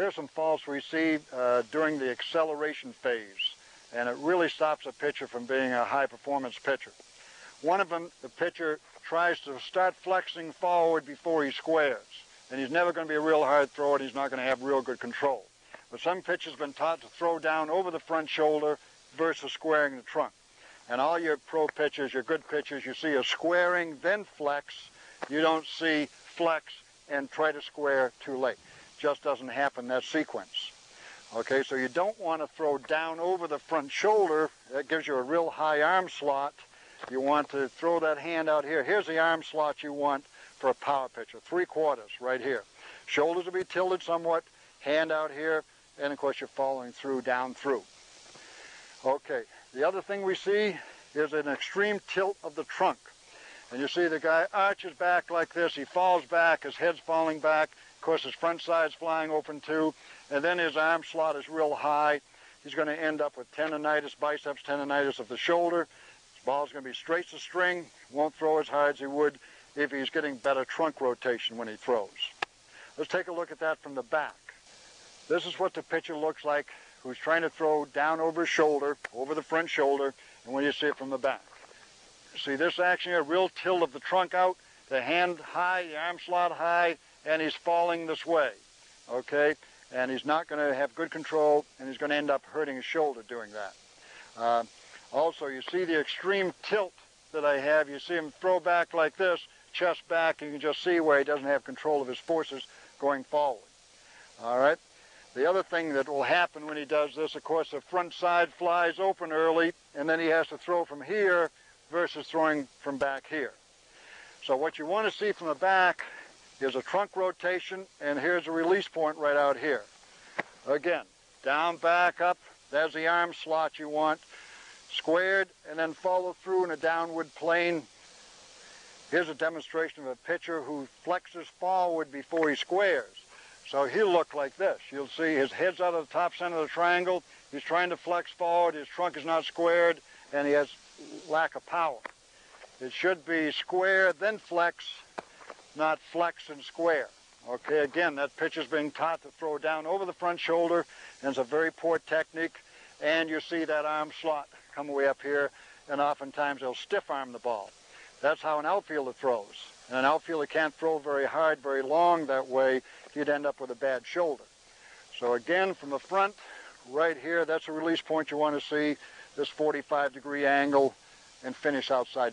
Here's some faults we see during the acceleration phase, and it really stops a pitcher from being a high-performance pitcher. One of them, the pitcher tries to start flexing forward before he squares, and he's never going to be a real hard thrower, and he's not going to have real good control. But some pitchers have been taught to throw down over the front shoulder versus squaring the trunk. And all your pro pitchers, your good pitchers, you see a squaring, then flex. You don't see flex and try to square too late. Just doesn't happen, that sequence. Okay, so you don't want to throw down over the front shoulder. That gives you a real high arm slot. You want to throw that hand out here. Here's the arm slot you want for a power pitcher, 3/4 right here. Shoulders will be tilted somewhat, hand out here, and of course you're following through, down through. Okay, the other thing we see is an extreme tilt of the trunk. And you see the guy arches back like this, he falls back, his head's falling back, of course his front side's flying open too, and then his arm slot is real high. He's going to end up with tendonitis, biceps tendonitis of the shoulder. His ball's going to be straight to string, won't throw as hard as he would if he's getting better trunk rotation when he throws. Let's take a look at that from the back. This is what the pitcher looks like who's trying to throw down over his shoulder, over the front shoulder, and when you see it from the back. See this action here, real tilt of the trunk out, the hand high, the arm slot high, and he's falling this way, okay? And he's not going to have good control, and he's going to end up hurting his shoulder doing that. Also, you see the extreme tilt that I have. You see him throw back like this, chest back, and you can just see where he doesn't have control of his forces going forward. All right? The other thing that will happen when he does this, of course, the front side flies open early, and then he has to throw from here versus throwing from back here. So what you want to see from the back is a trunk rotation, and here's a release point right out here. Again, down, back, up, there's the arm slot you want, squared, and then follow through in a downward plane. Here's a demonstration of a pitcher who flexes forward before he squares. So he'll look like this. You'll see his head's out of the top center of the triangle. He's trying to flex forward. His trunk is not squared, and he has lack of power. It should be square, then flex, not flex and square. Okay, again, that pitcher's being taught to throw down over the front shoulder, and it's a very poor technique. And you see that arm slot come way up here, and oftentimes they'll stiff arm the ball. That's how an outfielder throws. And an outfielder can't throw very hard, very long that way. You'd end up with a bad shoulder. So again, from the front, right here, that's a release point you want to see, this 45-degree angle, and finish outside the